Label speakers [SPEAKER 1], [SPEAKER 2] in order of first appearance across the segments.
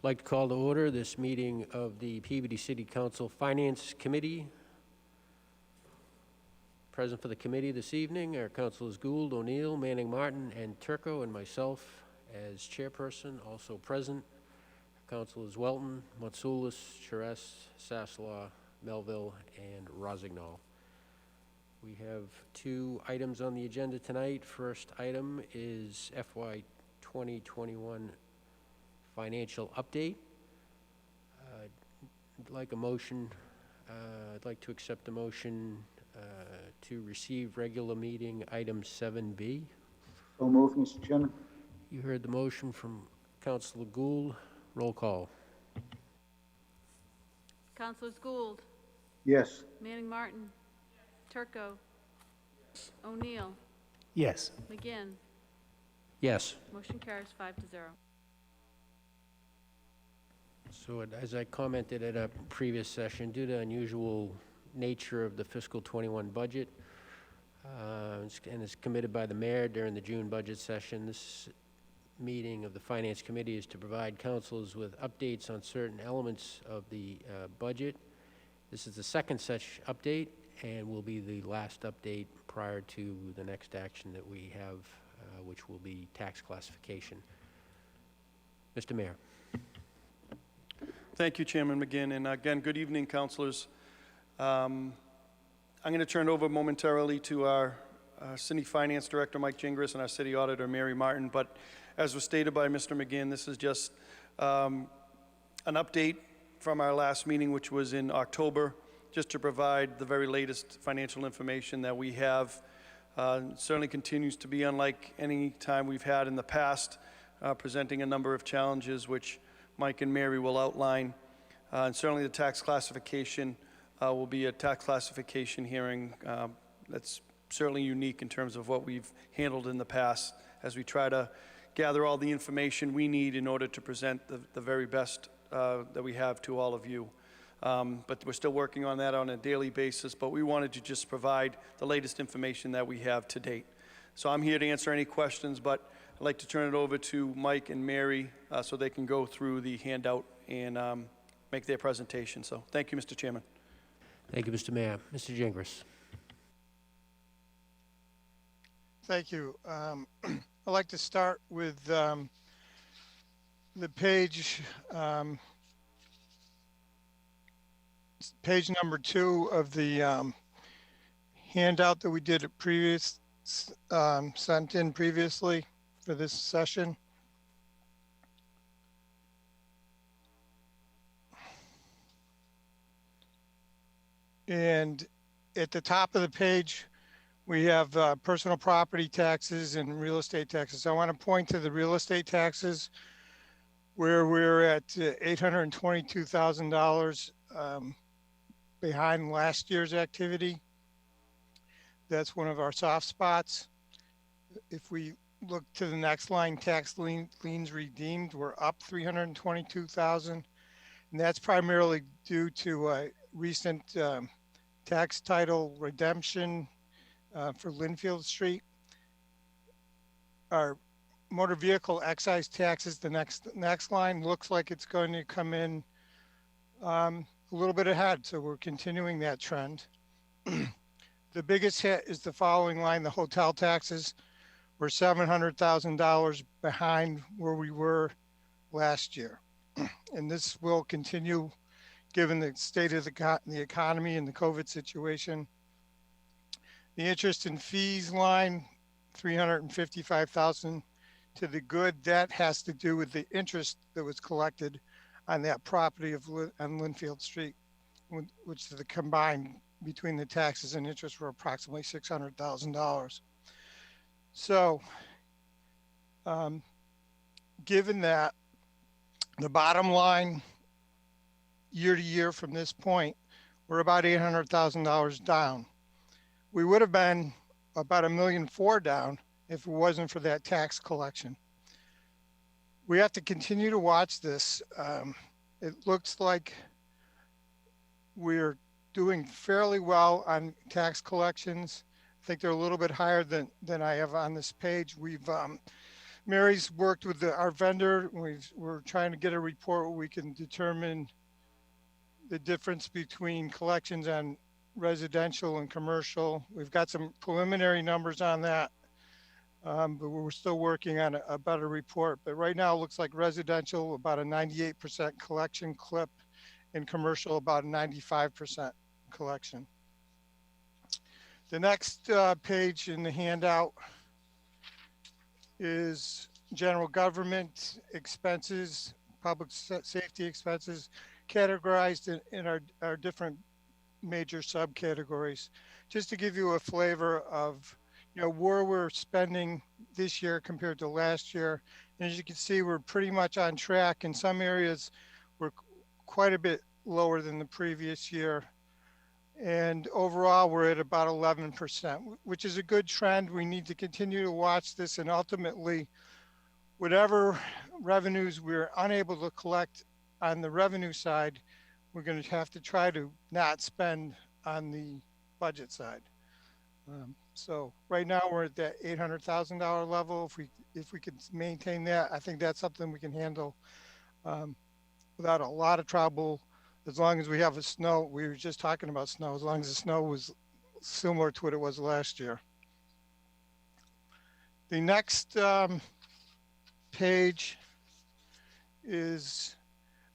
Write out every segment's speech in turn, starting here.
[SPEAKER 1] Like to call to order this meeting of the Peabody City Council Finance Committee. Present for the committee this evening are Councilors Gould, O'Neill, Manning Martin, and Turco, and myself as chairperson. Also present, Councilors Welton, Matsoulis, Charest, Sasslaw, Melville, and Rosignol. We have two items on the agenda tonight. First item is FY 2021 financial update. I'd like a motion. I'd like to accept the motion to receive regular meeting item 7B.
[SPEAKER 2] So moved, Mr. Chairman.
[SPEAKER 1] You heard the motion from Councilor Gould. Roll call.
[SPEAKER 3] Councilors Gould,
[SPEAKER 2] Yes.
[SPEAKER 3] Manning Martin, Turco, O'Neill,
[SPEAKER 4] Yes.
[SPEAKER 3] McGinn.
[SPEAKER 1] Yes.
[SPEAKER 3] Motion carries 5-0.
[SPEAKER 1] So as I commented at a previous session, due to the unusual nature of the fiscal 21 budget, and is committed by the mayor during the June budget session, this meeting of the Finance Committee is to provide councilors with updates on certain elements of the budget. This is the second such update and will be the last update prior to the next action that we have, which will be tax classification. Mr. Mayor.
[SPEAKER 5] Thank you, Chairman McGinn, and again, good evening, councilors. I'm going to turn it over momentarily to our City Finance Director, Mike Gingras, and our City Auditor, Mary Martin, but as was stated by Mr. McGinn, this is just an update from our last meeting, which was in October, just to provide the very latest financial information that we have. Certainly continues to be unlike any time we've had in the past, presenting a number of challenges which Mike and Mary will outline. And certainly the tax classification will be a tax classification hearing that's certainly unique in terms of what we've handled in the past as we try to gather all the information we need in order to present the very best that we have to all of you. But we're still working on that on a daily basis, but we wanted to just provide the latest information that we have to date. So I'm here to answer any questions, but I'd like to turn it over to Mike and Mary so they can go through the handout and make their presentation. So thank you, Mr. Chairman.
[SPEAKER 1] Thank you, Mr. Mayor. Mr. Gingras.
[SPEAKER 4] Thank you. I'd like to start with the page number 2 of the handout that we did at sent in previously for this session. And at the top of the page, we have personal property taxes and real estate taxes. So I want to point to the real estate taxes where we're at $822,000 behind last year's activity. That's one of our soft spots. If we look to the next line, tax liens redeemed, we're up $322,000. And that's primarily due to a recent tax title redemption for Linfield Street. Our motor vehicle excise taxes, the next line, looks like it's going to come in a little bit ahead, so we're continuing that trend. The biggest hit is the following line, the hotel taxes. We're $700,000 behind where we were last year. And this will continue given the state of the economy and the COVID situation. The interest and fees line, $355,000 to the good. That has to do with the interest that was collected on that property on Linfield Street, which the combined between the taxes and interest were approximately $600,000. So, given that, the bottom line year to year from this point, we're about $800,000 down. We would have been about $1.4 million down if it wasn't for that tax collection. We have to continue to watch this. It looks like we're doing fairly well on tax collections. I think they're a little bit higher than I have on this page. We've Mary's worked with our vendor. We're trying to get a report where we can determine the difference between collections on residential and commercial. We've got some preliminary numbers on that, but we're still working on a better report. But right now, it looks like residential about a 98% collection clip, and commercial about a 95% collection. The next page in the handout is general government expenses, public safety expenses, categorized in our different major subcategories. Just to give you a flavor of, where we're spending this year compared to last year. And as you can see, we're pretty much on track. In some areas, we're quite a bit lower than the previous year. And overall, we're at about 11%, which is a good trend. We need to continue to watch this, and ultimately, whatever revenues we're unable to collect on the revenue side, we're going to have to try to not spend on the budget side. So right now we're at that $800,000 level. If we could maintain that, I think that's something we can handle without a lot of trouble. As long as we have a snow, we were just talking about snow, as long as the snow was similar to what it was last year. The next page is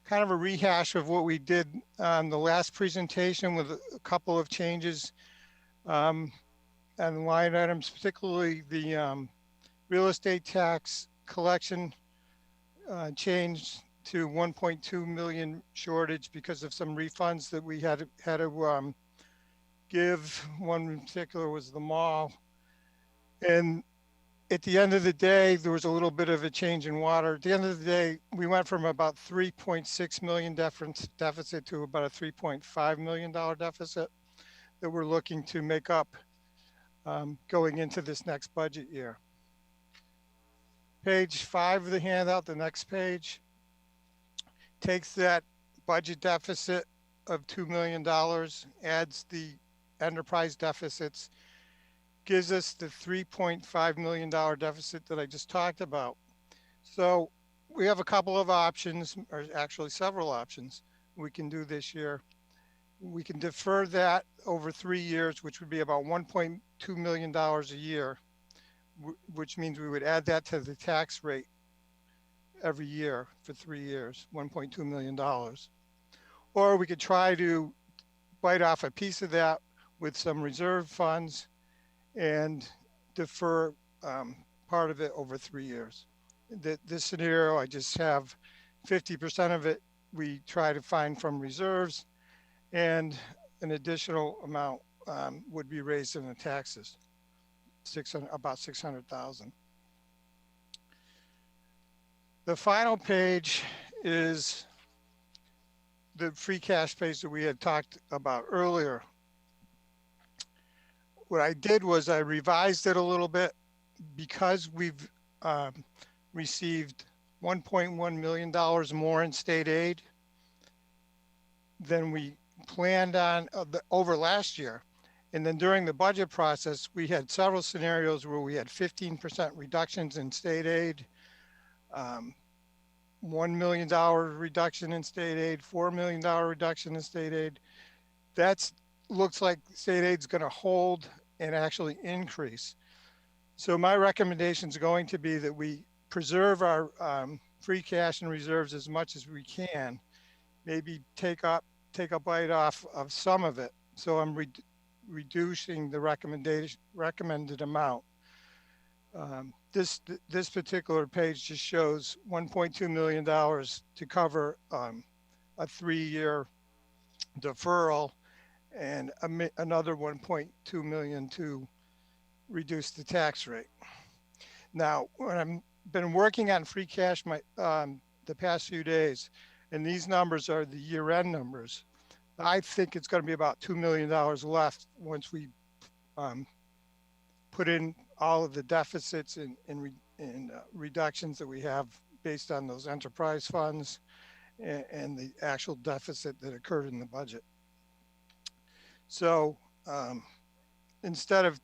[SPEAKER 4] kind of a rehash of what we did on the last presentation with a couple of changes on the line items, particularly the real estate tax collection changed to 1.2 million shortage because of some refunds that we had to give. One in particular was the mall. And at the end of the day, there was a little bit of a change in water. At the end of the day, we went from about 3.6 million deficit to about a $3.5 million deficit that we're looking to make up going into this next budget year. Page 5 of the handout, the next page, takes that budget deficit of $2 million, adds the enterprise deficits, gives us the $3.5 million deficit that I just talked about. So we have a couple of options, or actually several options we can do this year. We can defer that over 3 years, which would be about $1.2 million a year, which means we would add that to the tax rate every year for 3 years, $1.2 million. Or we could try to bite off a piece of that with some reserve funds and defer part of it over 3 years. This scenario, I just have 50% of it we try to find from reserves, and an additional amount would be raised in the taxes, about $600,000. The final page is the free cash page that we had talked about earlier. What I did was I revised it a little bit because we've received $1.1 million more in state aid than we planned on over last year. And then during the budget process, we had several scenarios where we had 15% reductions in state aid, $1 million reduction in state aid, $4 million reduction in state aid. That's looks like state aid's going to hold and actually increase. So my recommendation is going to be that we preserve our free cash and reserves as much as we can, maybe take a bite off of some of it. So I'm reducing the recommended amount. This particular page just shows $1.2 million to cover a 3-year deferral, and another 1.2 million to reduce the tax rate. Now, when I've been working on free cash the past few days, and these numbers are the year-end numbers, I think it's going to be about $2 million left once we put in all of the deficits and reductions that we have based on those enterprise funds and the actual deficit that occurred in the budget. So instead of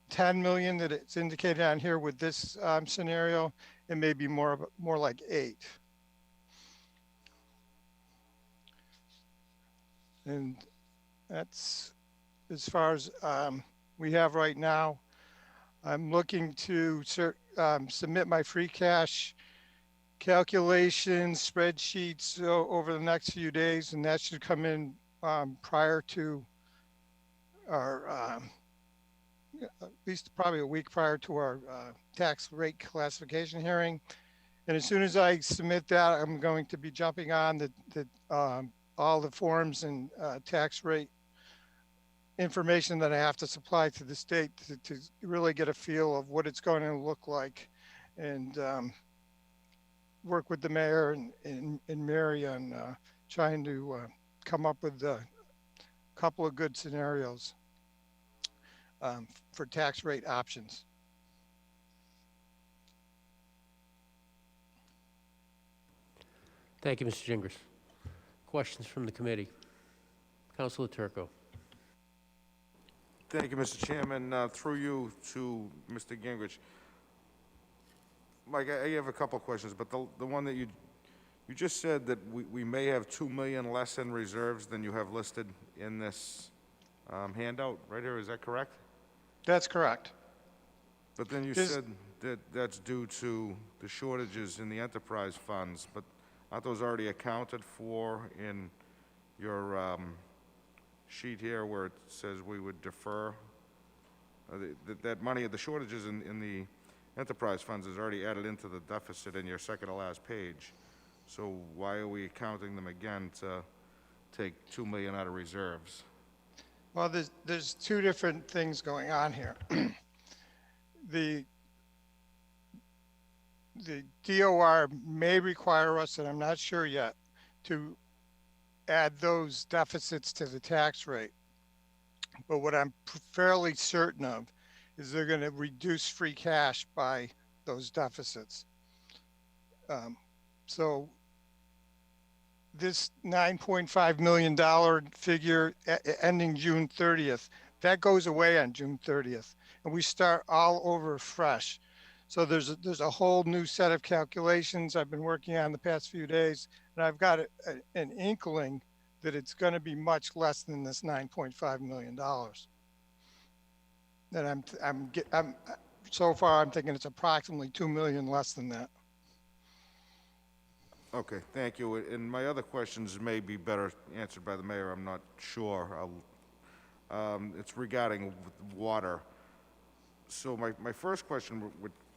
[SPEAKER 4] 10 million that it's indicated on here with this scenario. It may be more like 8. And that's as far as we have right now. I'm looking to submit my free cash calculations, spreadsheets over the next few days, and that should come in prior to our, at least probably a week prior to our tax rate classification hearing. And as soon as I submit that, I'm going to be jumping on all the forms and tax rate information that I have to supply to the state to really get a feel of what it's going to look like, and work with the mayor and Mary on trying to come up with a couple of good scenarios for tax rate options.
[SPEAKER 1] Thank you, Mr. Gingras. Questions from the committee? Councilor Turco.
[SPEAKER 6] Thank you, Mr. Chairman. Through you to Mr. Gingrich. Mike, I have a couple questions, but the one that you just said that we may have 2 million less in reserves than you have listed in this handout right here. Is that correct?
[SPEAKER 4] That's correct.
[SPEAKER 6] But then you said that that's due to the shortages in the enterprise funds, but aren't those already accounted for in your sheet here where it says we would defer? That money, the shortages in the enterprise funds is already added into the deficit in your second to last page. So why are we counting them again to take 2 million out of reserves?
[SPEAKER 4] Well, there's two different things going on here. The DOR may require us, and I'm not sure yet, to add those deficits to the tax rate. But what I'm fairly certain of is they're going to reduce free cash by those deficits. So this $9.5 million figure ending June 30th, that goes away on June 30th, and we start all over fresh. So there's a whole new set of calculations I've been working on the past few days, and I've got an inkling that it's going to be much less than this $9.5 million. And I'm so far I'm thinking it's approximately 2 million less than that.
[SPEAKER 6] Okay, thank you. And my other questions may be better answered by the mayor. I'm not sure. It's regarding water. So my first question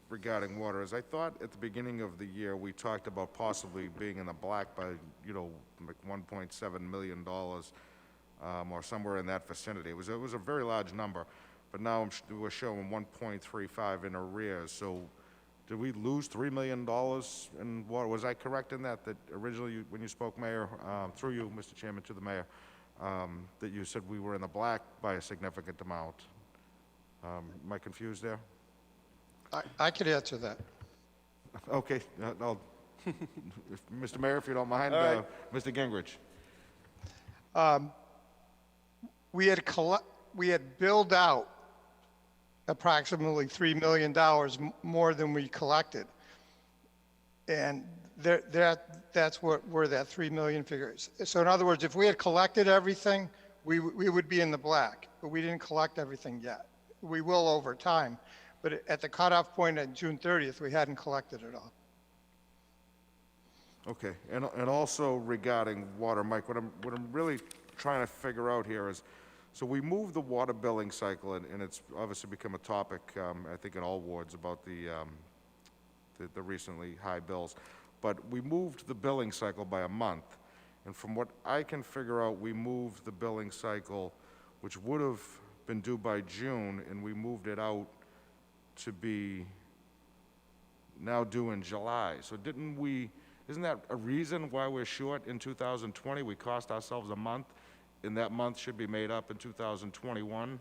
[SPEAKER 6] regarding water is I thought at the beginning of the year we talked about possibly being in the black by, like $1.7 million or somewhere in that vicinity. It was a very large number, but now we're showing 1.35 in arrears. So did we lose $3 million in water? Was I correct in that originally when you spoke, Mayor, through you, Mr. Chairman, to the mayor, that you said we were in the black by a significant amount? Am I confused there?
[SPEAKER 4] I could answer that.
[SPEAKER 6] Okay, Mr. Mayor, if you don't mind,
[SPEAKER 5] All right.
[SPEAKER 6] Mr. Gingrich.
[SPEAKER 4] We had billed out approximately $3 million more than we collected, and that's where that 3 million figure is. So in other words, if we had collected everything, we would be in the black, but we didn't collect everything yet. We will over time, but at the cutoff point on June 30th, we hadn't collected it all.
[SPEAKER 6] Okay, and also regarding water, Mike, what I'm really trying to figure out here is, so we moved the water billing cycle, and it's obviously become a topic, I think, in all wards about the recently high bills. But we moved the billing cycle by a month, and from what I can figure out, we moved the billing cycle, which would have been due by June, and we moved it out to be now due in July. So isn't that a reason why we're short in 2020? We cost ourselves a month, and that month should be made up in 2021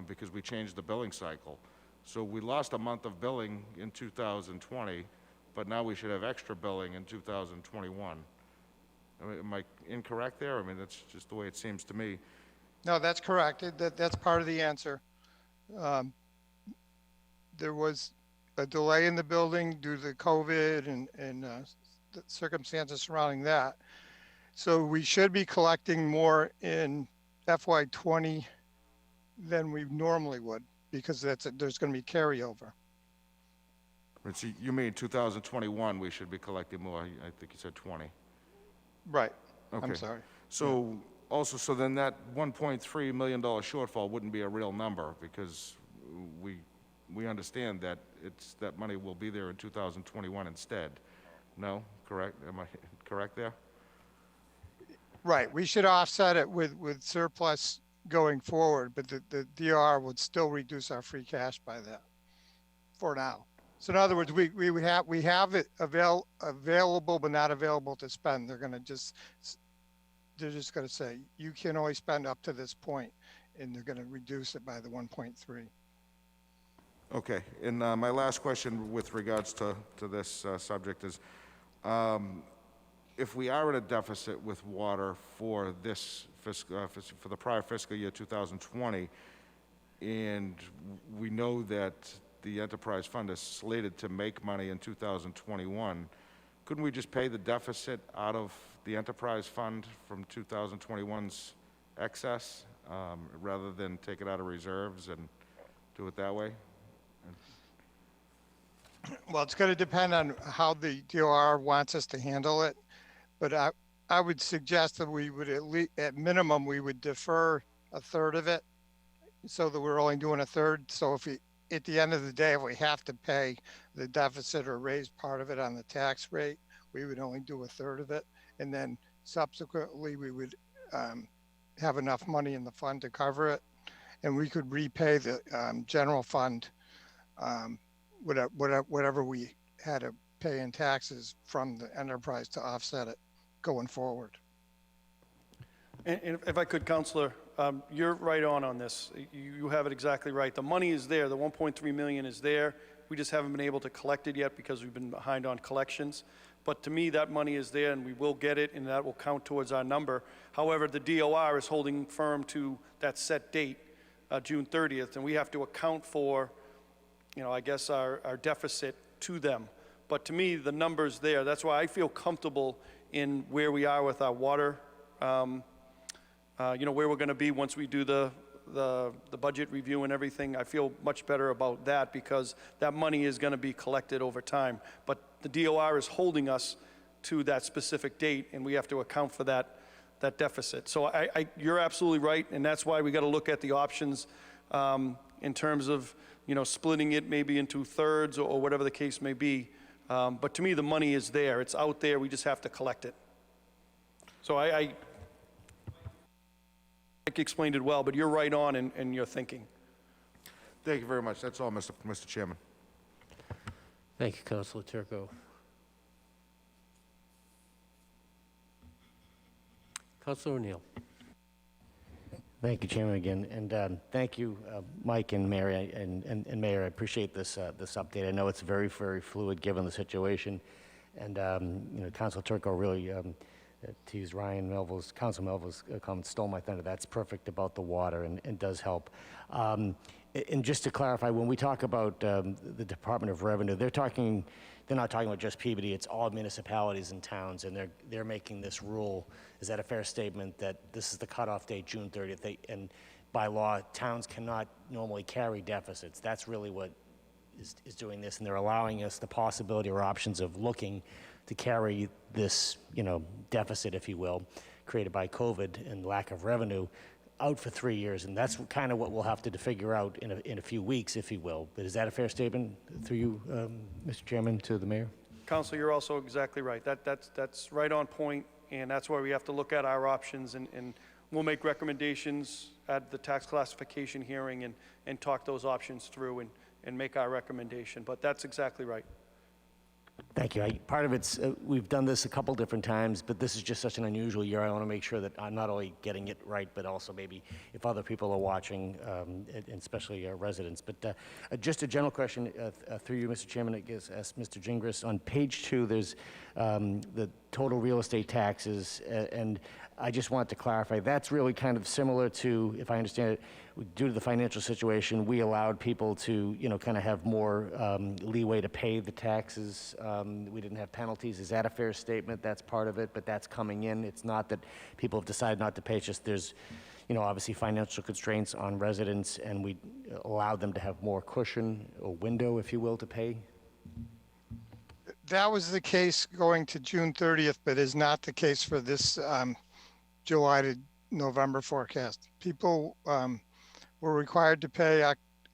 [SPEAKER 6] because we changed the billing cycle. So we lost a month of billing in 2020, but now we should have extra billing in 2021. Am I incorrect there? I mean, that's just the way it seems to me.
[SPEAKER 4] No, that's correct. That's part of the answer. there was a delay in the building due to COVID and the circumstances surrounding that. So we should be collecting more in FY '20 than we normally would, because there's going to be carryover.
[SPEAKER 6] Right, so you mean 2021, we should be collecting more, I think you said 20.
[SPEAKER 4] Right.
[SPEAKER 6] Okay.
[SPEAKER 4] I'm sorry.
[SPEAKER 6] So, also, so then that $1.3 million shortfall wouldn't be a real number, because we understand that that money will be there in 2021 instead. No? Correct? Am I correct there?
[SPEAKER 4] Right. We should offset it with surplus going forward, but the DOR would still reduce our free cash by that for now. So in other words, we have it available, but not available to spend. They're just going to say, you can only spend up to this point, and they're going to reduce it by the 1.3.
[SPEAKER 6] Okay, and my last question with regards to this subject is, if we are at a deficit with water for this for the prior fiscal year 2020, and we know that the enterprise fund is slated to make money in 2021, couldn't we just pay the deficit out of the enterprise fund from 2021's excess, rather than take it out of reserves and do it that way?
[SPEAKER 4] Well, it's going to depend on how the DOR wants us to handle it, but I would suggest that we would at minimum, we would defer a third of it so that we're only doing a third. So if at the end of the day, if we have to pay the deficit or raise part of it on the tax rate, we would only do a third of it. And then subsequently, we would have enough money in the fund to cover it. And we could repay the general fund whatever we had to pay in taxes from the enterprise to offset it going forward.
[SPEAKER 5] And if I could, Counselor, you're right on this. You have it exactly right. The money is there. The 1.3 million is there. We just haven't been able to collect it yet because we've been behind on collections. But to me, that money is there, and we will get it, and that will count towards our number. However, the DOR is holding firm to that set date, June 30th, and we have to account for, I guess our deficit to them. But to me, the number's there. That's why I feel comfortable in where we are with our water, where we're going to be once we do the budget review and everything. I feel much better about that because that money is going to be collected over time. But the DOR is holding us to that specific date, and we have to account for that deficit. So you're absolutely right, and that's why we got to look at the options in terms of splitting it maybe into thirds or whatever the case may be. But to me, the money is there. It's out there. We just have to collect it. So I explained it well, but you're right on in your thinking.
[SPEAKER 6] Thank you very much. That's all, Mr. Chairman.
[SPEAKER 1] Thank you, Councilor Turco. Councilor O'Neill.
[SPEAKER 7] Thank you, Chairman, again, and thank you, Mike and Mary, and Mayor. I appreciate this update. I know it's very, very fluid given the situation, and Councilor Turco really, to use Council Melville's comment, stole my thunder. That's perfect about the water and does help. And just to clarify, when we talk about the Department of Revenue, they're not talking about just Peabody. It's all municipalities and towns, and they're making this rule. Is that a fair statement that this is the cutoff date, June 30th? And by law, towns cannot normally carry deficits. That's really what is doing this, and they're allowing us the possibility or options of looking to carry this, deficit, if you will, created by COVID and lack of revenue, out for 3 years, and that's kind of what we'll have to figure out in a few weeks, if you will. But is that a fair statement through you, Mr. Chairman, to the mayor?
[SPEAKER 5] Councilor, you're also exactly right. That's right on point, and that's why we have to look at our options, and we'll make recommendations at the tax classification hearing and talk those options through and make our recommendation. But that's exactly right.
[SPEAKER 7] Thank you. Part of it's, we've done this a couple different times, but this is just such an unusual year. I want to make sure that I'm not only getting it right, but also maybe if other people are watching, and especially residents. But just a general question through you, Mr. Chairman, I guess, ask Mr. Gingras. On page 2, there's the total real estate taxes, and I just want to clarify, that's really kind of similar to, if I understand it, due to the financial situation, we allowed people to, kind of have more leeway to pay the taxes. We didn't have penalties. Is that a fair statement? That's part of it, but that's coming in. It's not that people have decided not to pay, it's just there's, obviously financial constraints on residents, and we allowed them to have more cushion, or window, if you will, to pay.
[SPEAKER 4] That was the case going to June 30th, but is not the case for this July to November forecast. People were required to pay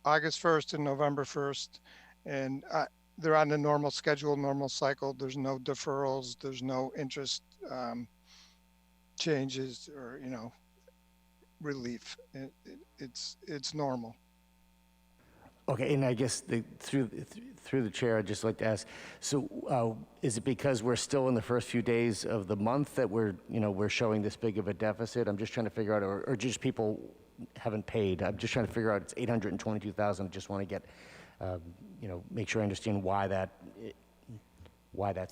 [SPEAKER 4] August 1st and November 1st, and they're on the normal schedule, normal cycle. There's no deferrals, there's no interest changes or, relief. It's normal.
[SPEAKER 7] Okay, and I guess through the chair, I'd just like to ask, so is it because we're still in the first few days of the month that we're showing this big of a deficit? I'm just trying to figure out, or just people haven't paid? I'm just trying to figure out, it's 822,000, I just want to get, make sure I understand why that's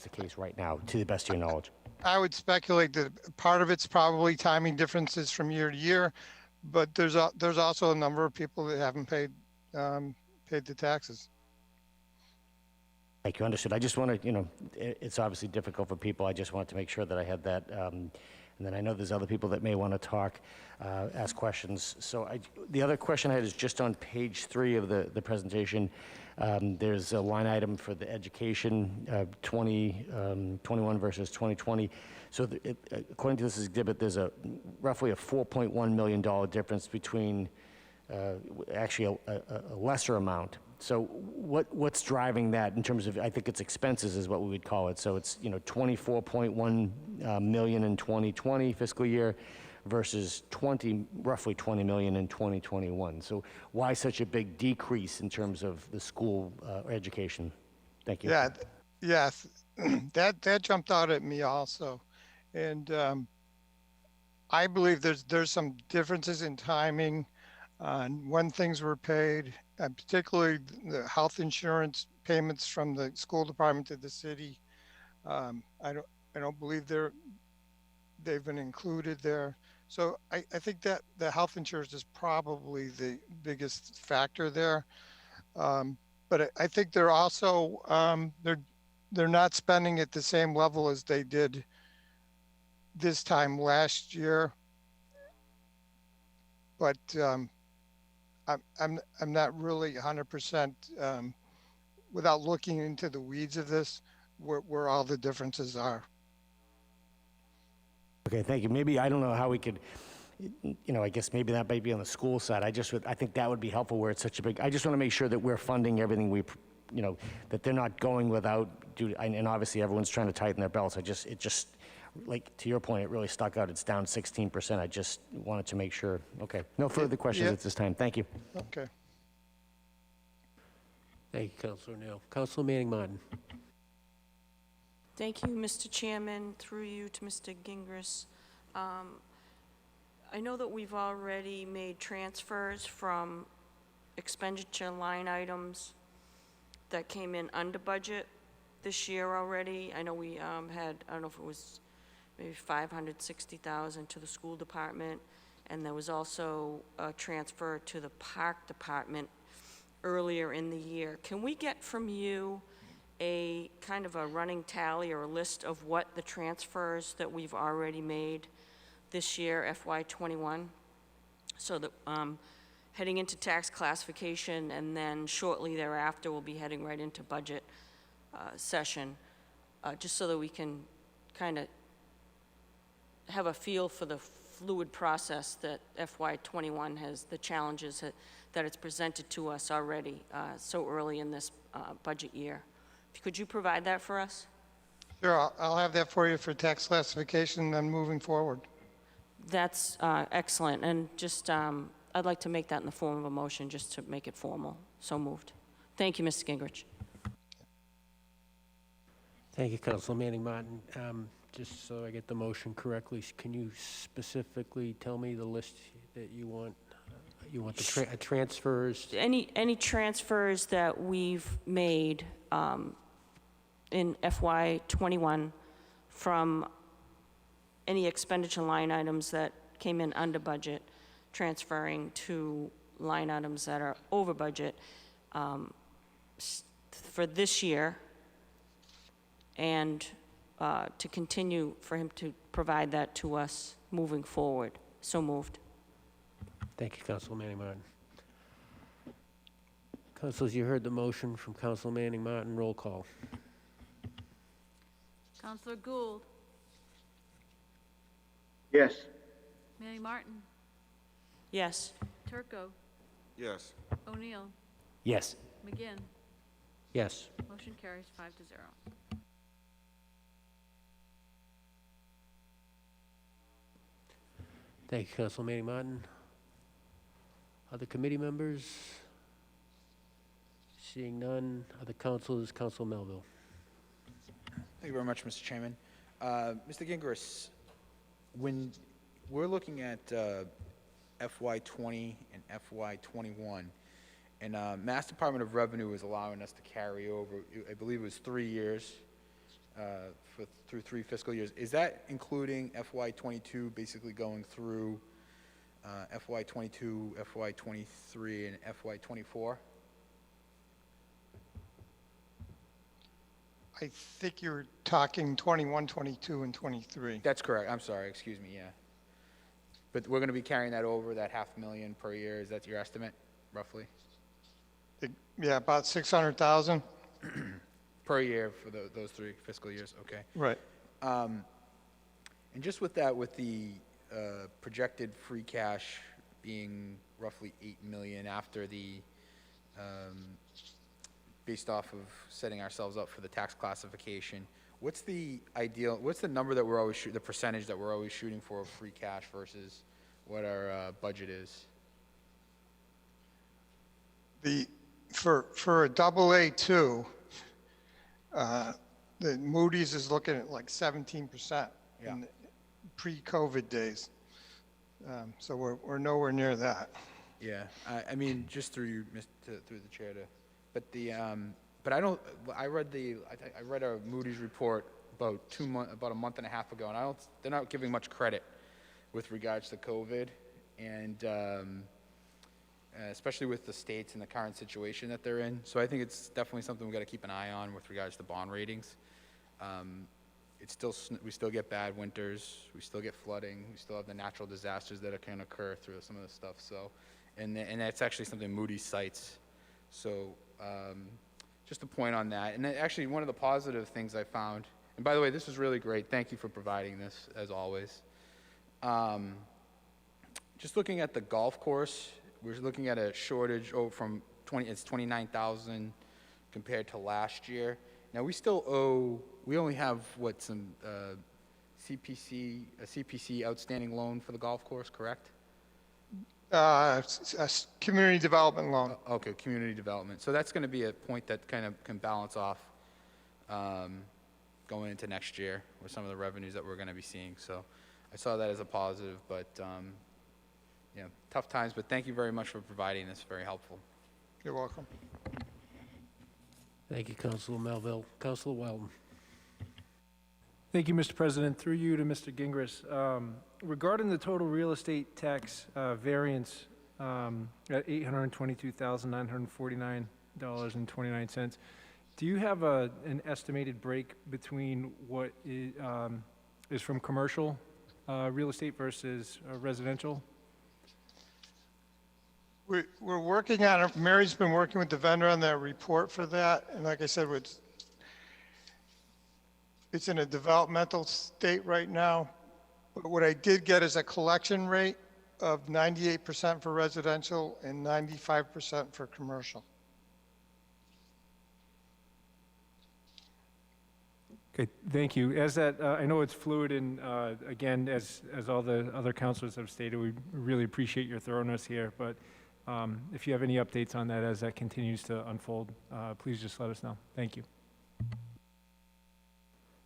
[SPEAKER 7] the case right now, to the best of your knowledge.
[SPEAKER 4] I would speculate that part of it's probably timing differences from year to year, but there's also a number of people that haven't paid the taxes.
[SPEAKER 7] Thank you, understood. I just want to, it's obviously difficult for people. I just wanted to make sure that I had that. And then I know there's other people that may want to talk, ask questions. So the other question I had is just on page 3 of the presentation. There's a line item for the education, 2021 versus 2020. So according to this exhibit, there's roughly a $4.1 million difference between actually a lesser amount. So what's driving that in terms of, I think it's expenses is what we would call it. So it's, 24.1 million in 2020 fiscal year versus roughly 20 million in 2021. So why such a big decrease in terms of the school education? Thank you.
[SPEAKER 4] Yeah, that jumped out at me also. And I believe there's some differences in timing on when things were paid, particularly the health insurance payments from the school department to the city. I don't believe they've been included there. So I think that the health insurance is probably the biggest factor there. But I think they're also they're not spending at the same level as they did this time last year. But I'm not really 100% without looking into the weeds of this where all the differences are.
[SPEAKER 7] Okay, thank you. Maybe, I don't know how we could, I guess maybe that might be on the school side. I think that would be helpful where it's such a big, I just want to make sure that we're funding everything that they're not going without, and obviously everyone's trying to tighten their belts. It just, like, to your point, it really stuck out. It's down 16%. I just wanted to make sure. Okay, no further questions at this time. Thank you.
[SPEAKER 4] Okay.
[SPEAKER 1] Thank you, Councilor O'Neill. Councilor Manning Martin.
[SPEAKER 8] Thank you, Mr. Chairman. Through you to Mr. Gingras. I know that we've already made transfers from expenditure line items that came in under budget this year already. I know we had, I don't know if it was maybe 560,000 to the school department, and there was also a transfer to the park department earlier in the year. Can we get from you a kind of a running tally or a list of what the transfers that we've already made this year, FY21, so that heading into tax classification, and then shortly thereafter we'll be heading right into budget session, just so that we can kind of have a feel for the fluid process that FY21 has, the challenges that it's presented to us already so early in this budget year. Could you provide that for us?
[SPEAKER 4] Sure, I'll have that for you for tax classification and moving forward.
[SPEAKER 8] That's excellent, and just I'd like to make that in the form of a motion just to make it formal. So moved. Thank you, Mr. Gingrich.
[SPEAKER 1] Thank you, Councilor Manning Martin. Just so I get the motion correctly, can you specifically tell me the list that you want? You want the transfers?
[SPEAKER 8] Any transfers that we've made in FY21 from any expenditure line items that came in under budget, transferring to line items that are over budget for this year, and to continue for him to provide that to us moving forward. So moved.
[SPEAKER 1] Thank you, Council Manning Martin. Councilors, you heard the motion from Council Manning Martin. Roll call.
[SPEAKER 3] Counselor Gould,
[SPEAKER 2] Yes.
[SPEAKER 3] Manning Martin,
[SPEAKER 8] Yes.
[SPEAKER 3] Turco,
[SPEAKER 6] Yes.
[SPEAKER 3] O'Neill,
[SPEAKER 7] Yes.
[SPEAKER 3] McGinn.
[SPEAKER 1] Yes.
[SPEAKER 3] Motion carries 5-0.
[SPEAKER 1] Thank you, Council Manning Martin. Other committee members? Seeing none. Other councilors? Council Melville.
[SPEAKER 9] Thank you very much, Mr. Chairman. Mr. Gingras, when we're looking at FY '20 and FY '21, and Mass Department of Revenue is allowing us to carry over, I believe it was 3 years, through 3 fiscal years. Is that including FY '22, basically going through FY '22, FY '23, and FY '24?
[SPEAKER 4] I think you're talking 21, 22, and 23.
[SPEAKER 9] That's correct. I'm sorry. Excuse me. Yeah. But we're going to be carrying that over, that $500,000 per year. Is that your estimate, roughly?
[SPEAKER 4] Yeah, about 600,000.
[SPEAKER 9] Per year for those 3 fiscal years. Okay.
[SPEAKER 4] Right.
[SPEAKER 9] And just with that, with the projected free cash being roughly $8 million after the, based off of setting ourselves up for the tax classification, what's the ideal, what's the number that we're always the percentage that we're always shooting for of free cash versus what our budget is?
[SPEAKER 4] For a AA2, the Moody's is looking at like 17% in the pre-COVID days. So we're nowhere near that.
[SPEAKER 9] Yeah, I mean, just through you, through the chair to, but the, but I don't, I read a Moody's report about about a month and a half ago, and they're not giving much credit with regards to COVID, and especially with the states and the current situation that they're in. So I think it's definitely something we've got to keep an eye on with regards to bond ratings. It's still, we still get bad winters, we still get flooding, we still have the natural disasters that can occur through some of this stuff. So, and that's actually something Moody's cites. So just a point on that. And actually one of the positive things I found, and by the way, this is really great. Thank you for providing this, as always. Just looking at the golf course, we're looking at a shortage from 29,000 compared to last year. Now we still owe, we only have what, some CPC outstanding loan for the golf course, correct?
[SPEAKER 4] Community development loan.
[SPEAKER 9] Okay, community development. So that's going to be a point that kind of can balance off going into next year with some of the revenues that we're going to be seeing. So I saw that as a positive, but yeah, tough times. But thank you very much for providing this. Very helpful.
[SPEAKER 4] You're welcome.
[SPEAKER 1] Thank you, Councilor Melville. Councilor Weldon.
[SPEAKER 10] Thank you, Mr. President. Through you to Mr. Gingras. Regarding the total real estate tax variance at $822,949.29, do you have an estimated break between what is from commercial real estate versus residential?
[SPEAKER 4] We're working on it. Mary's been working with the vendor on that report for that. And like I said, it's in a developmental state right now. But what I did get is a collection rate of 98% for residential and 95% for commercial.
[SPEAKER 10] Okay, thank you. As that, I know it's fluid, and again, as all the other councilors have stated, we really appreciate your thoroughness here. But if you have any updates on that as that continues to unfold, please just let us know. Thank you.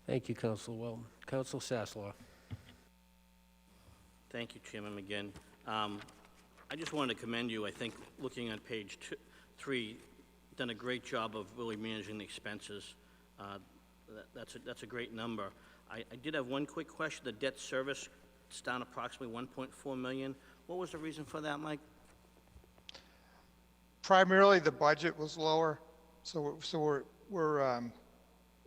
[SPEAKER 1] Thank you, Councilor Weldon. Councilor Sasslaw.
[SPEAKER 11] Thank you, Chairman McGinn. I just wanted to commend you. I think looking at page 3, done a great job of really managing the expenses. That's a great number. I did have one quick question. The debt service, it's down approximately 1.4 million. What was the reason for that, Mike?
[SPEAKER 4] Primarily, the budget was lower, so we're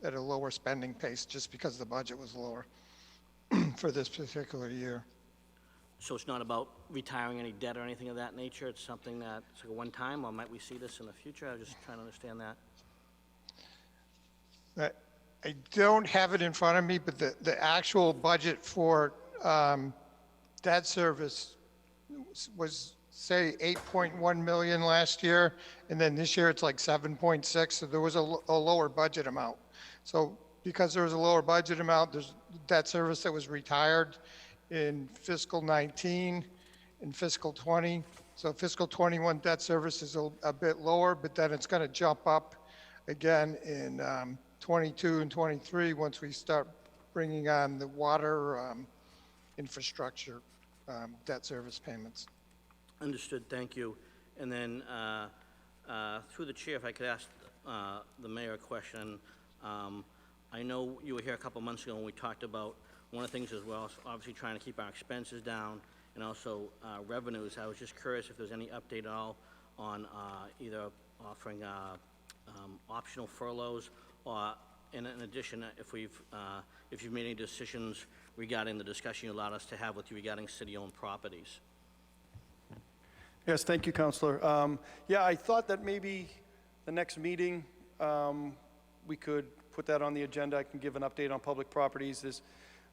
[SPEAKER 4] at a lower spending pace just because the budget was lower for this particular year.
[SPEAKER 11] So it's not about retiring any debt or anything of that nature? It's something that's like a one-time, or might we see this in the future? I was just trying to understand that.
[SPEAKER 4] I don't have it in front of me, but the actual budget for debt service was, say, 8.1 million last year, and then this year it's like 7.6, so there was a lower budget amount. So because there was a lower budget amount, there's debt service that was retired in fiscal 19 and fiscal 20. So fiscal 21 debt service is a bit lower, but then it's going to jump up again in 22 and 23 once we start bringing on the water infrastructure debt service payments.
[SPEAKER 11] Understood, thank you. And then, through the chair, if I could ask the mayor a question. I know you were here a couple months ago when we talked about one of the things as well, is obviously trying to keep our expenses down and also revenues. I was just curious if there's any update at all on either offering optional furloughs, or in addition, if you've made any decisions regarding the discussion you allowed us to have with you regarding city-owned properties.
[SPEAKER 5] Yes, thank you, Counselor. Yeah, I thought that maybe the next meeting, we could put that on the agenda. I can give an update on public properties.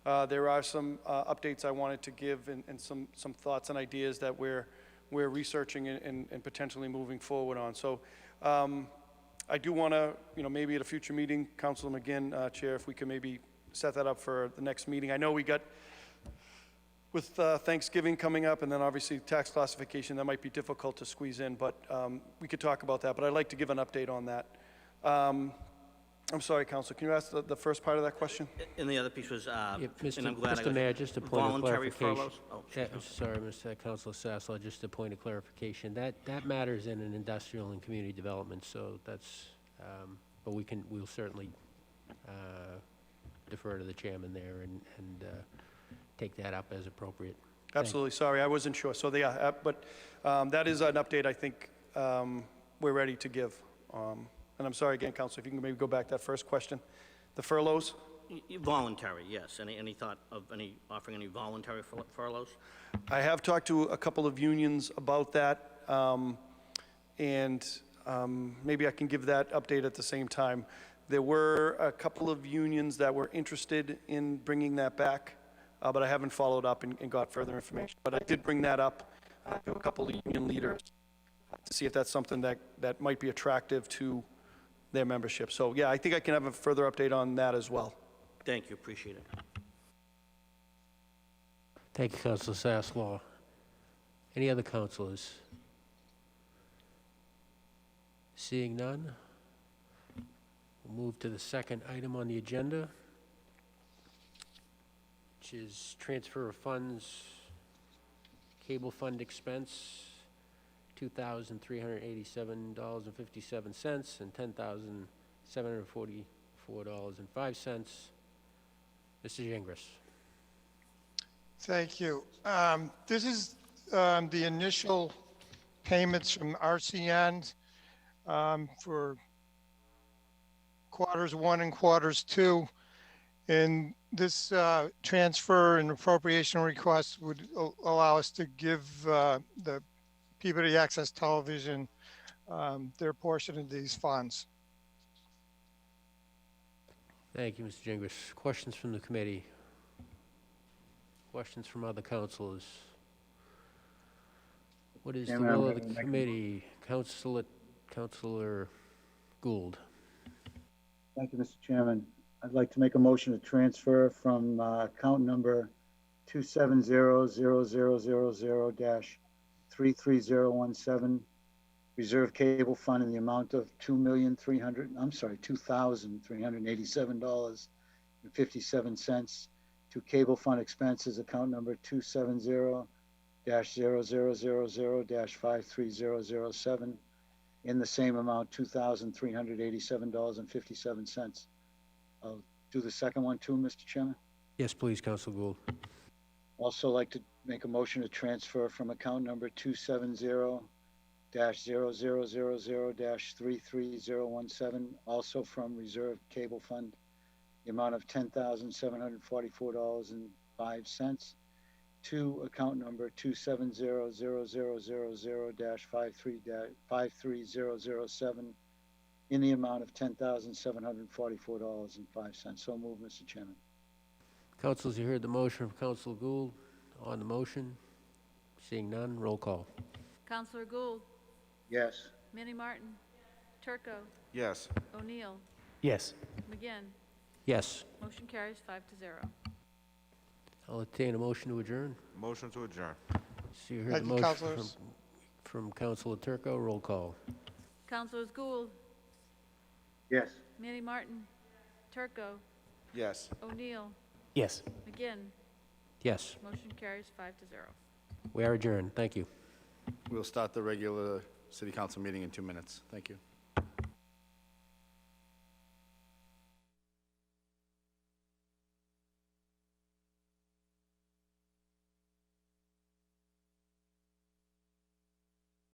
[SPEAKER 5] There are some updates I wanted to give and some thoughts and ideas that we're researching and potentially moving forward on. So I do want to, maybe at a future meeting, Councilor McGinn, Chair, if we could maybe set that up for the next meeting. I know we got, with Thanksgiving coming up and then obviously tax classification, that might be difficult to squeeze in, but we could talk about that. But I'd like to give an update on that. I'm sorry, Councilor, can you ask the first part of that question?
[SPEAKER 11] And the other piece was,
[SPEAKER 1] Yeah,
[SPEAKER 11] and I'm glad I
[SPEAKER 1] Mr.
[SPEAKER 11] got
[SPEAKER 1] Mayor, just a point of
[SPEAKER 11] voluntary
[SPEAKER 1] clarification.
[SPEAKER 11] furloughs? Oh,
[SPEAKER 1] Yeah, I'm sorry, Mr. Councilor Sassler, just a point of clarification. That matters in an industrial and community development, so that's, but we'll certainly defer to the chairman there and take that up as appropriate.
[SPEAKER 5] Absolutely, sorry, I wasn't sure. So but that is an update I think we're ready to give. And I'm sorry again, Councilor, if you can maybe go back to that first question. The furloughs?
[SPEAKER 11] Voluntary, yes. Any thought of offering any voluntary furloughs?
[SPEAKER 5] I have talked to a couple of unions about that, and maybe I can give that update at the same time. There were a couple of unions that were interested in bringing that back, but I haven't followed up and got further information. But I did bring that up to a couple of union leaders to see if that's something that might be attractive to their membership. So yeah, I think I can have a further update on that as well.
[SPEAKER 11] Thank you, appreciate it.
[SPEAKER 1] Thank you, Councilor Sassler. Any other councilors? Seeing none, we'll move to the second item on the agenda, which is transfer of funds, cable fund expense, $2,387.57 and $10,744.05. Mr. Gingras.
[SPEAKER 4] Thank you. This is the initial payments from RCN for quarters 1 and quarters 2. And this transfer and appropriation request would allow us to give the Peabody Access Television their portion of these funds.
[SPEAKER 1] Thank you, Mr. Gingras. Questions from the committee? Questions from other councilors? What is the
[SPEAKER 2] Chairman, I'm
[SPEAKER 1] will of
[SPEAKER 2] going to
[SPEAKER 1] the
[SPEAKER 2] make a
[SPEAKER 1] committee? Councilor Gould.
[SPEAKER 2] Thank you, Mr. Chairman. I'd like to make a motion to transfer from account number 2700000-33017, Reserve Cable Fund, in the amount of $2,387.57 to Cable Fund Expenses, account number 270-0000-53007, in the same amount, $2,387.57. I'll do the second one too, Mr. Chairman.
[SPEAKER 1] Yes, please, Counsel Gould.
[SPEAKER 2] Also like to make a motion to transfer from account number 270-0000-33017, also from Reserve Cable Fund, the amount of $10,744.05, to account number 270-0000-530007, in the amount of $10,744.05. So move, Mr. Chairman.
[SPEAKER 1] Councilors, you heard the motion from Counsel Gould. On the motion, seeing none, roll call.
[SPEAKER 3] Counselor Gould,
[SPEAKER 2] Yes.
[SPEAKER 3] Manny Martin, Turco,
[SPEAKER 6] Yes.
[SPEAKER 3] O'Neill,
[SPEAKER 7] Yes.
[SPEAKER 3] McGinn.
[SPEAKER 1] Yes.
[SPEAKER 3] Motion carries 5-0.
[SPEAKER 1] I'll entertain a motion to adjourn.
[SPEAKER 6] Motion to adjourn.
[SPEAKER 1] So you heard
[SPEAKER 4] Thank
[SPEAKER 1] the
[SPEAKER 4] you,
[SPEAKER 1] motion
[SPEAKER 4] councilors.
[SPEAKER 1] from Counsel Turco, roll call.
[SPEAKER 3] Counselors Gould,
[SPEAKER 2] Yes.
[SPEAKER 3] Manny Martin, Turco,
[SPEAKER 6] Yes.
[SPEAKER 3] O'Neill,
[SPEAKER 7] Yes.
[SPEAKER 3] McGinn.
[SPEAKER 1] Yes,
[SPEAKER 3] Motion carries 5-0.
[SPEAKER 1] we are adjourned. Thank you.
[SPEAKER 12] We'll start the regular city council meeting in 2 minutes. Thank you.